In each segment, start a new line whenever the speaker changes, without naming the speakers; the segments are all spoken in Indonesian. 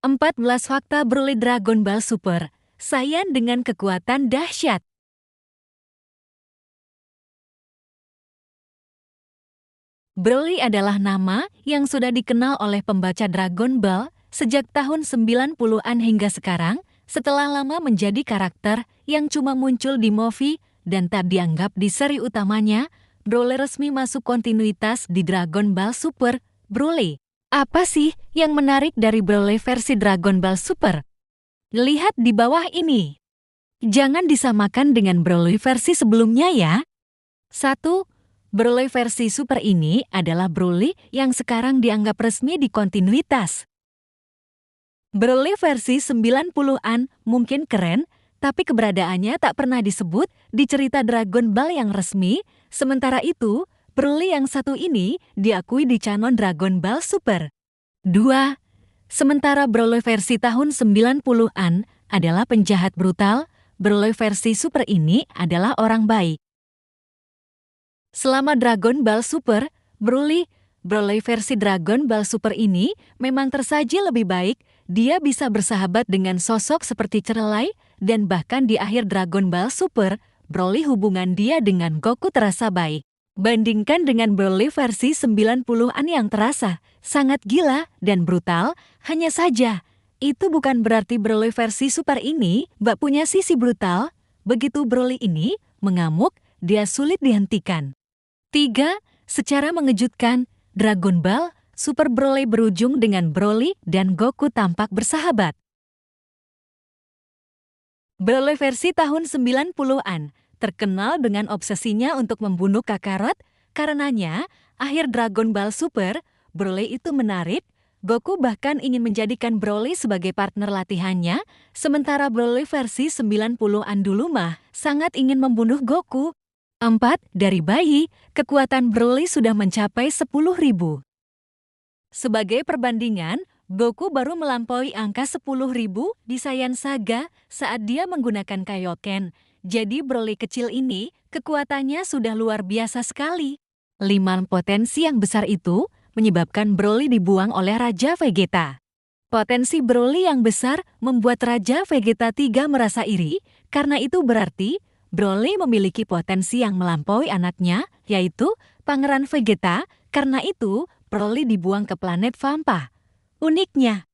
14 fakta Broly Dragon Ball Super, Saiyan dengan kekuatan dahsyat. Broly adalah nama yang sudah dikenal oleh pembaca Dragon Ball sejak tahun 90-an hingga sekarang, setelah lama menjadi karakter yang cuma muncul di movie dan tak dianggap di seri utamanya. Broly resmi masuk kontinuitas di Dragon Ball Super. Broly, apa sih yang menarik dari Broly versi Dragon Ball Super? Lihat di bawah ini. Jangan disamakan dengan Broly versi sebelumnya ya. 1. Broly versi Super ini adalah Broly yang sekarang dianggap resmi di kontinuitas. Broly versi 90-an mungkin keren, tapi keberadaannya tak pernah disebut di cerita Dragon Ball yang resmi. Sementara itu, Broly yang satu ini diakui di canon Dragon Ball Super. 2. Sementara Broly versi tahun 90-an adalah penjahat brutal, Broly versi Super ini adalah orang baik. Selama Dragon Ball Super, Broly versi Dragon Ball Super ini memang tersaji lebih baik. Dia bisa bersahabat dengan sosok seperti Cerelai, dan bahkan di akhir Dragon Ball Super, Broly hubungan dia dengan Goku terasa baik. Bandingkan dengan Broly versi 90-an yang terasa sangat gila dan brutal. Hanya saja, itu bukan berarti Broly versi Super ini gak punya sisi brutal. Begitu Broly ini mengamuk, dia sulit dihentikan. 3. Secara mengejutkan, Dragon Ball Super Broly berujung dengan Broly dan Goku tampak bersahabat. Broly versi tahun 90-an terkenal dengan obsesinya untuk membunuh Kakarot. Karenanya, akhir Dragon Ball Super, Broly itu menarik. Goku bahkan ingin menjadikan Broly sebagai partner latihannya, sementara Broly versi 90-an dulu mah sangat ingin membunuh Goku. 4. Dari bayi, kekuatan Broly sudah mencapai 10.000. Sebagai perbandingan, Goku baru melampaui angka 10.000 di Saiyan Saga saat dia menggunakan Kaioken. Jadi Broly kecil ini, kekuatannya sudah luar biasa sekali. 5. Potensi yang besar itu menyebabkan Broly dibuang oleh Raja Vegeta. Potensi Broly yang besar membuat Raja Vegeta III merasa iri, karena itu berarti Broly memiliki potensi yang melampaui anaknya, yaitu Pangeran Vegeta. Karena itu, Broly dibuang ke planet Vampa. Uniknya,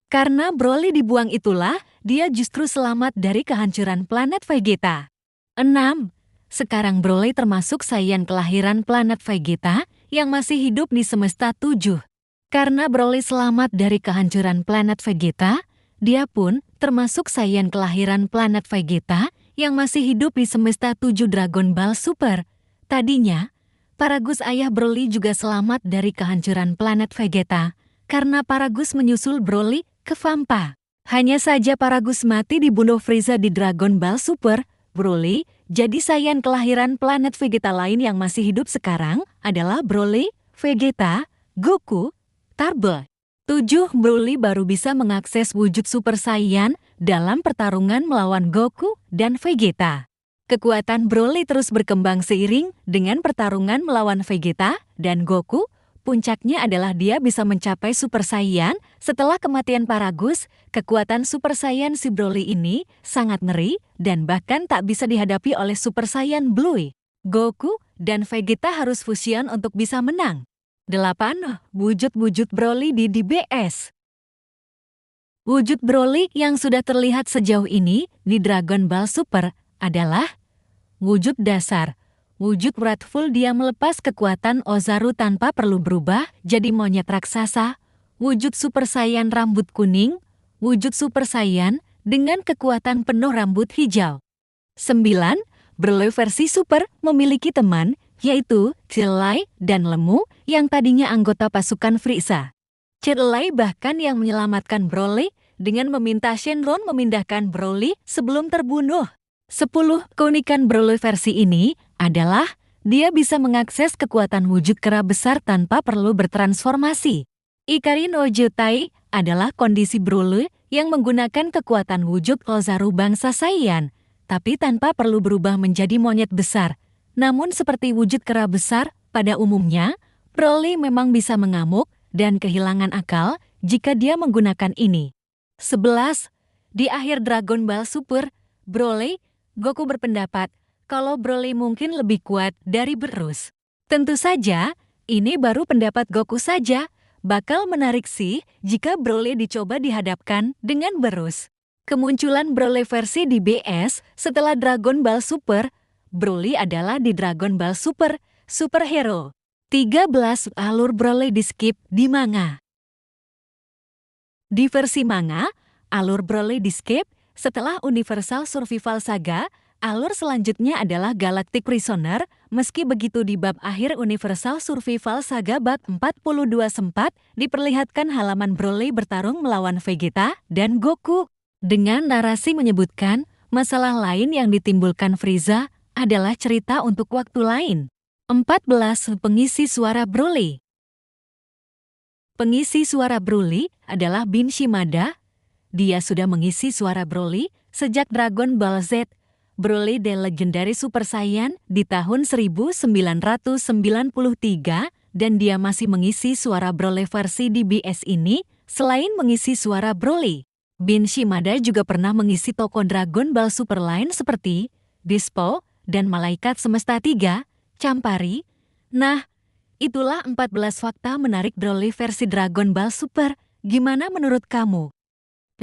karena Broly dibuang itulah, dia justru selamat dari kehancuran planet Vegeta. 6. Sekarang Broly termasuk Saiyan kelahiran planet Vegeta yang masih hidup di semesta 7. Karena Broly selamat dari kehancuran planet Vegeta, dia pun termasuk Saiyan kelahiran planet Vegeta yang masih hidup di semesta 7 Dragon Ball Super. Tadinya, Paragus ayah Broly juga selamat dari kehancuran planet Vegeta, karena Paragus menyusul Broly ke Vampa. Hanya saja Paragus mati dibunuh Frieza di Dragon Ball Super. Broly jadi Saiyan kelahiran planet Vegeta lain yang masih hidup sekarang adalah Broly, Vegeta, Goku, Turbo. 7. Broly baru bisa mengakses wujud Super Saiyan dalam pertarungan melawan Goku dan Vegeta. Kekuatan Broly terus berkembang seiring dengan pertarungan melawan Vegeta dan Goku. Puncaknya adalah dia bisa mencapai Super Saiyan. Setelah kematian Paragus, kekuatan Super Saiyan si Broly ini sangat ngeri dan bahkan tak bisa dihadapi oleh Super Saiyan Blue. Goku dan Vegeta harus fusion untuk bisa menang. 8. Wujud-wujud Broly di DBS. Wujud Broly yang sudah terlihat sejauh ini di Dragon Ball Super adalah wujud dasar. Wujud Wrathful, dia melepas kekuatan Ozaru tanpa perlu berubah jadi monyet raksasa. Wujud Super Saiyan rambut kuning. Wujud Super Saiyan dengan kekuatan penuh rambut hijau. 9. Broly versi Super memiliki teman, yaitu Cerelai dan Lemu yang tadinya anggota pasukan Frieza. Cerelai bahkan yang menyelamatkan Broly dengan meminta Shenron memindahkan Broly sebelum terbunuh. 10. Keunikan Broly versi ini adalah dia bisa mengakses kekuatan wujud kera besar tanpa perlu bertransformasi. Ikari no Jutai adalah kondisi Broly yang menggunakan kekuatan wujud Ozaru bangsa Saiyan, tapi tanpa perlu berubah menjadi monyet besar. Namun seperti wujud kera besar, pada umumnya, Broly memang bisa mengamuk dan kehilangan akal jika dia menggunakan ini. 11. Di akhir Dragon Ball Super, Broly, Goku berpendapat kalau Broly mungkin lebih kuat dari Beerus. Tentu saja, ini baru pendapat Goku saja. Bakal menarik sih jika Broly dicoba dihadapkan dengan Beerus. Kemunculan Broly versi di BS setelah Dragon Ball Super, Broly adalah di Dragon Ball Super, Superhero. 13. Alur Broly di-skip di manga. Di versi manga, alur Broly di-skip setelah Universal Survival Saga. Alur selanjutnya adalah Galactic Prisoner. Meski begitu di bab akhir Universal Survival Saga bab 42 sempat diperlihatkan halaman Broly bertarung melawan Vegeta dan Goku. Dengan narasi menyebutkan masalah lain yang ditimbulkan Frieza adalah cerita untuk waktu lain. 14. Pengisi suara Broly. Pengisi suara Broly adalah Bin Shimada. Dia sudah mengisi suara Broly sejak Dragon Ball Z, Broly The Legendary Super Saiyan di tahun 1993 dan dia masih mengisi suara Broly versi di BS ini. Selain mengisi suara Broly, Bin Shimada juga pernah mengisi tokoh Dragon Ball Super lain seperti Dispo dan Malaikat Semesta 3, Campari. Nah, itulah 14 fakta menarik Broly versi Dragon Ball Super. Gimana menurut kamu?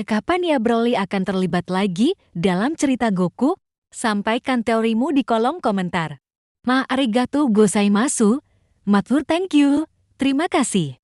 Kapan ya Broly akan terlibat lagi dalam cerita Goku? Sampaikan teorimu di kolom komentar. Arigatou gozaimasu. Matur thank you. Terima kasih.